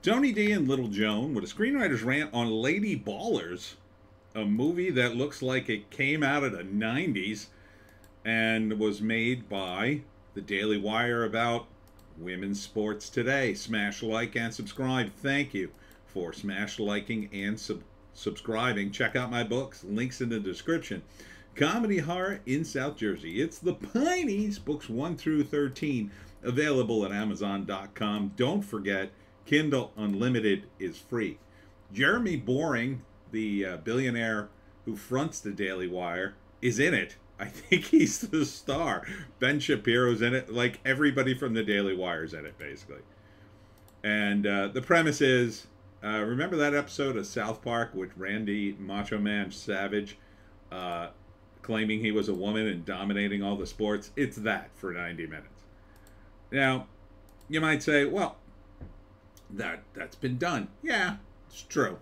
Tony D and Little Joan with a screenwriter's rant on Lady Ballers, a movie that looks like it came out of the 90s and was made by the Daily Wire about women's sports today. Smash like and subscribe. Thank you for smash liking and subscribing. Check out my books. Links in the description. Comedy Horror in South Jersey. It's the Pineys, books 1 through 13, available at Amazon.com. Don't forget, Kindle Unlimited is free. Jeremy Boring, the billionaire who fronts the Daily Wire, is in it. I think he's the star. Ben Shapiro's in it. Like, everybody from the Daily Wire's in it, basically. And the premise is, remember that episode of South Park with Randy Macho Man Savage claiming he was a woman and dominating all the sports? It's that for 90 minutes. Now, you might say, well, that's been done. Yeah, it's true.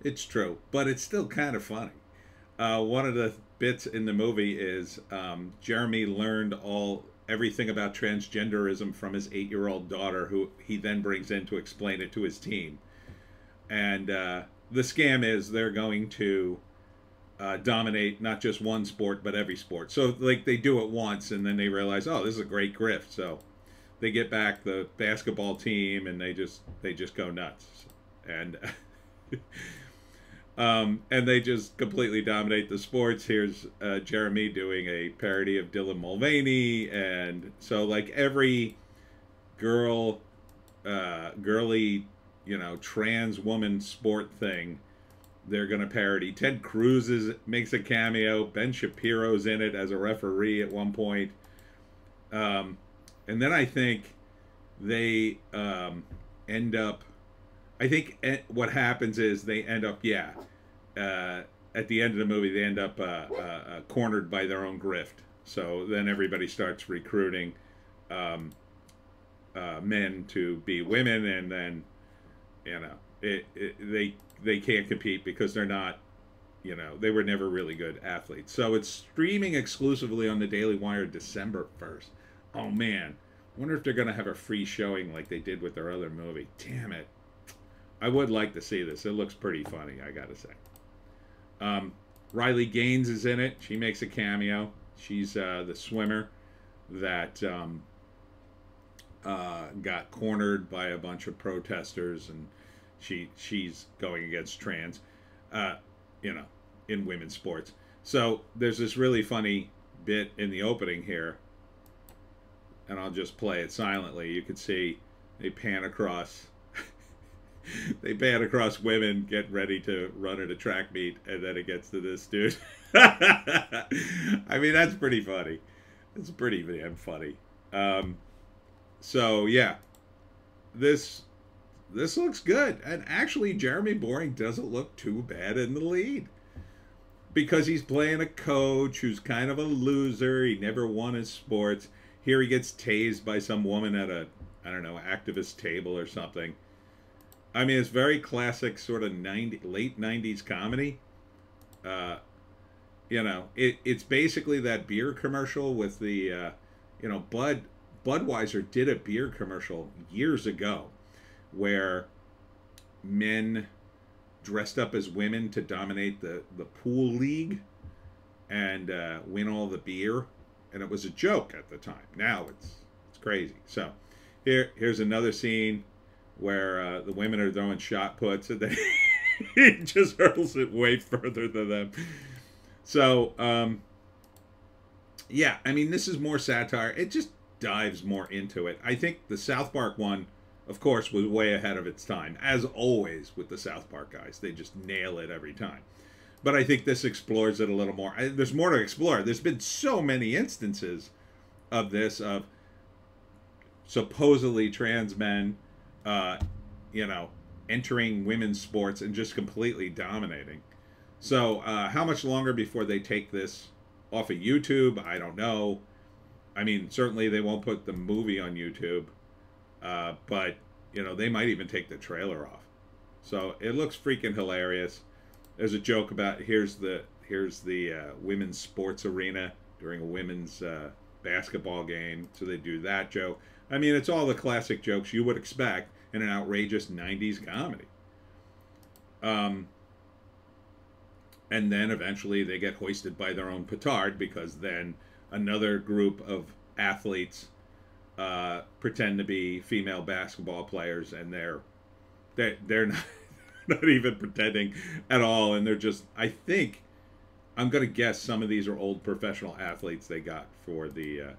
It's true. But it's still kind of funny. One of the bits in the movie is Jeremy learned everything about transgenderism from his 8-year-old daughter, who he then brings in to explain it to his team. And the scam is they're going to dominate not just one sport, but every sport. So, like, they do it once, and then they realize, oh, this is a great grift. So they get back the basketball team, and they just go nuts. And and they just completely dominate the sports. Here's Jeremy doing a parody of Dylan Mulvaney, and so, like, every girly, trans woman sport thing, they're going to parody. Ted Cruz makes a cameo. Ben Shapiro's in it as a referee at one point. And then I think they end up... I think what happens is they end up, at the end of the movie, they end up cornered by their own grift. So then everybody starts recruiting men to be women, and then, they can't compete because they're not, they were never really good athletes. So it's streaming exclusively on the Daily Wire December 1st. Oh, man. I wonder if they're going to have a free showing like they did with their other movie. Damn it. I would like to see this. It looks pretty funny, I gotta say. Riley Gaines is in it. She makes a cameo. She's the swimmer that got cornered by a bunch of protesters, and she's going against trans, in women's sports. So there's this really funny bit in the opening here, and I'll just play it silently. You can see they pan across... They pan across women getting ready to run at a track meet, and then it gets to this dude. I mean, that's pretty funny. It's pretty damn funny. So, yeah. This looks good. And actually, Jeremy Boring doesn't look too bad in the lead. Because he's playing a coach who's kind of a loser. He never won his sports. Here he gets tased by some woman at a, activist table or something. I mean, it's very classic sort of late 90s comedy. It's basically that beer commercial with the, Budweiser did a beer commercial years ago where men dressed up as women to dominate the pool league and win all the beer. And it was a joke at the time. Now it's crazy. So here's another scene where the women are throwing shot puts, and then he just hurls it way further than them. So, yeah, I mean, this is more satire. It just dives more into it. I think the South Park one, of course, was way ahead of its time. As always with the South Park guys. They just nail it every time. But I think this explores it a little more. There's more to explore. There's been so many instances of this, of supposedly trans men entering women's sports and just completely dominating. So, how much longer before they take this off of YouTube? I don't know. I mean, certainly they won't put the movie on YouTube, but, they might even take the trailer off. So, it looks freaking hilarious. There's a joke about, here's the women's sports arena during a women's basketball game, so they do that joke. I mean, it's all the classic jokes you would expect. in an outrageous 90s comedy. And then eventually they get hoisted by their own petard, because then another group of athletes pretend to be female basketball players, and they're not, not even pretending at all, and they're just, I think, I'm gonna guess some of these are old professional athletes they got for the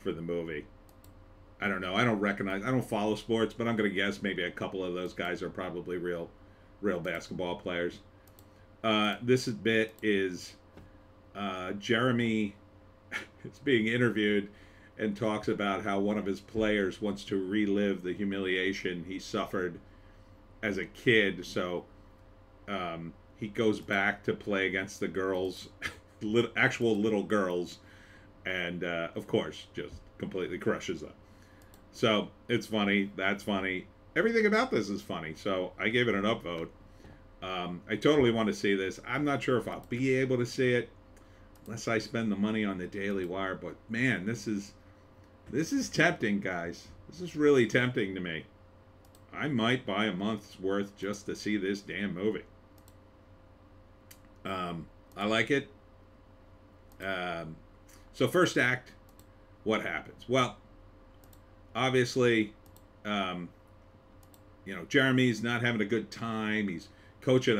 movie. I don't know. I don't follow sports, but I'm gonna guess maybe a couple of those guys are probably real basketball players. This bit is Jeremy is being interviewed and talks about how one of his players wants to relive the humiliation he suffered as a kid, so he goes back to play against the girls, actual little girls, and of course just completely crushes them. So it's funny. That's funny. Everything about this is funny, so I gave it an upvote. I totally want to see this. I'm not sure if I'll be able to see it unless I spend the money on the Daily Wire, but man, this is tempting, guys. This is really tempting to me. I might buy a month's worth just to see this damn movie. I like it. So first act, what happens? Well, obviously, Jeremy's not having a good time. He's coaching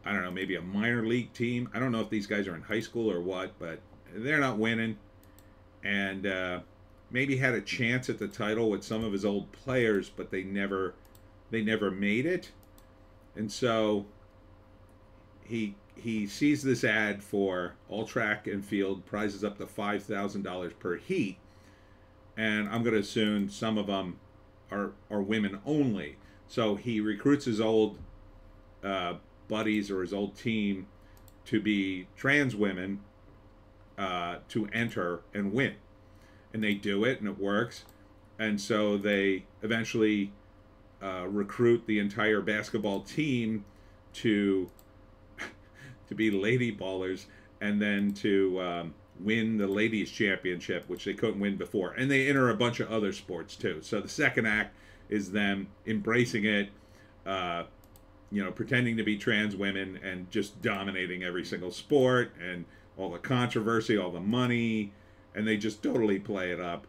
I don't know, maybe a minor league team. I don't know if these guys are in high school or what, but they're not winning. And maybe had a chance at the title with some of his old players, but they never made it. And so he sees this ad for all track and field prizes up to $5,000 per heat, and I'm going to assume some of them are women only. So he recruits his old buddies or his old team to be trans women to enter and win. And they do it, and it works. And so they eventually recruit the entire basketball team to be lady ballers, and then to win the ladies championship, which they couldn't win before. And they enter a bunch of other sports too. So the second act is them embracing it, pretending to be trans women and just dominating every single sport, and all the controversy, all the money, and they just totally play it up.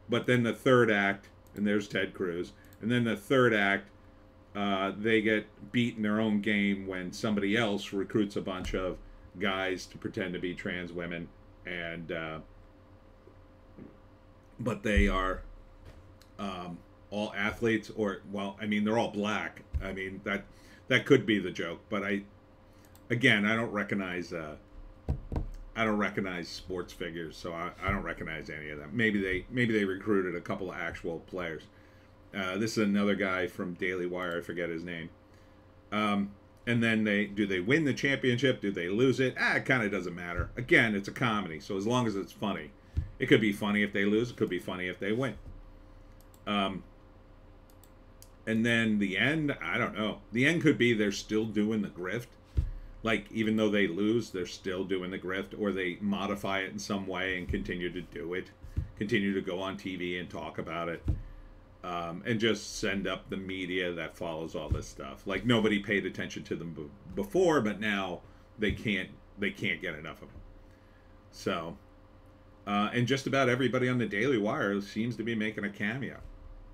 But then the third act, and there's Ted Cruz, and then the third act, they get beat in their own game when somebody else recruits a bunch of guys to pretend to be trans women, and but they are all athletes, or, well, I mean, they're all black. I mean, that could be the joke, but I don't recognize sports figures, so I don't recognize any of them. Maybe they recruited a couple of actual players. This is another guy from Daily Wire. I forget his name. And then do they win the championship? Do they lose it? It kind of doesn't matter. Again, it's a comedy, so as long as it's funny. It could be funny if they lose. It could be funny if they win. And then the end, I don't know. The end could be they're still doing the grift. Like, even though they lose, they're still doing the grift, or they modify it in some way and continue to do it. Continue to go on TV and talk about it. And just send up the media that follows all this stuff. Like, nobody paid attention to them before, but now they can't get enough of them. So, and just about everybody on the Daily Wire seems to be making a cameo.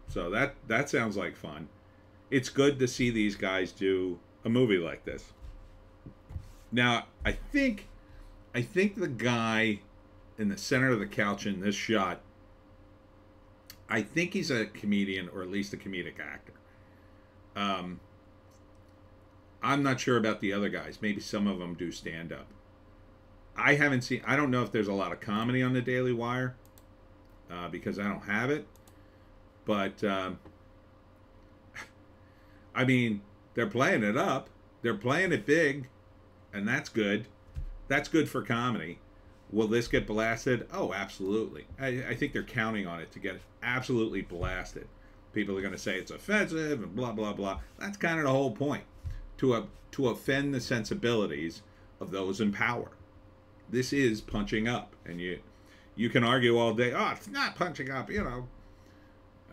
So that sounds like fun. It's good to see these guys do a movie like this. Now, I think the guy in the center of the couch in this shot, I think he's a comedian, or at least a comedic actor. I'm not sure about the other guys. Maybe some of them do stand up. I don't know if there's a lot of comedy on the Daily Wire, because I don't have it. But, I mean, they're playing it up. They're playing it big, and that's good. That's good for comedy. Will this get blasted? Oh, absolutely. I think they're counting on it to get absolutely blasted. People are going to say it's offensive and blah, blah, blah. That's kind of the whole point. To offend the sensibilities of those in power. This is punching up. And you can argue all day, oh, it's not punching up,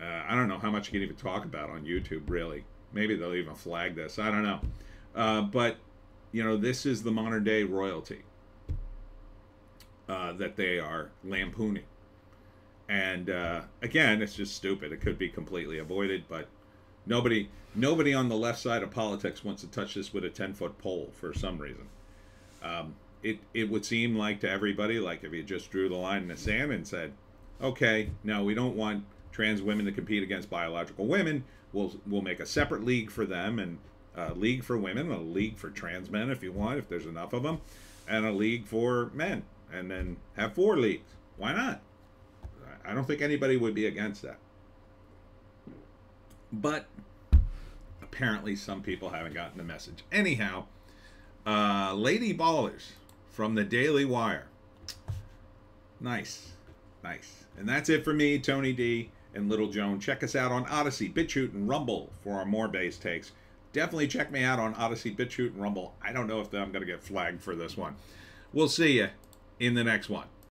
I don't know how much you can even talk about on YouTube, really. Maybe they'll even flag this. I don't know. But, you know, this is the modern day royalty that they are lampooning. And again, it's just stupid. It could be completely avoided, but nobody on the left side of politics wants to touch this with a 10-foot pole for some reason. It would seem like to everybody, like if you just drew the line in the sand and said, okay, no, we don't want trans women to compete against biological women. We'll make a separate league for them, and a league for women, a league for trans men if you want, if there's enough of them, and a league for men, and then have 4 leagues. Why not? I don't think anybody would be against that. But apparently some people haven't gotten the message. Anyhow, Lady Ballers from the Daily Wire. Nice. Nice. And that's it for me, Tony D and Little Joan. Check us out on Odysee, Bitchute, and Rumble for our more base takes. Definitely check me out on Odysee, Bitchute, and Rumble. I don't know if I'm going to get flagged for this one. We'll see you in the next one.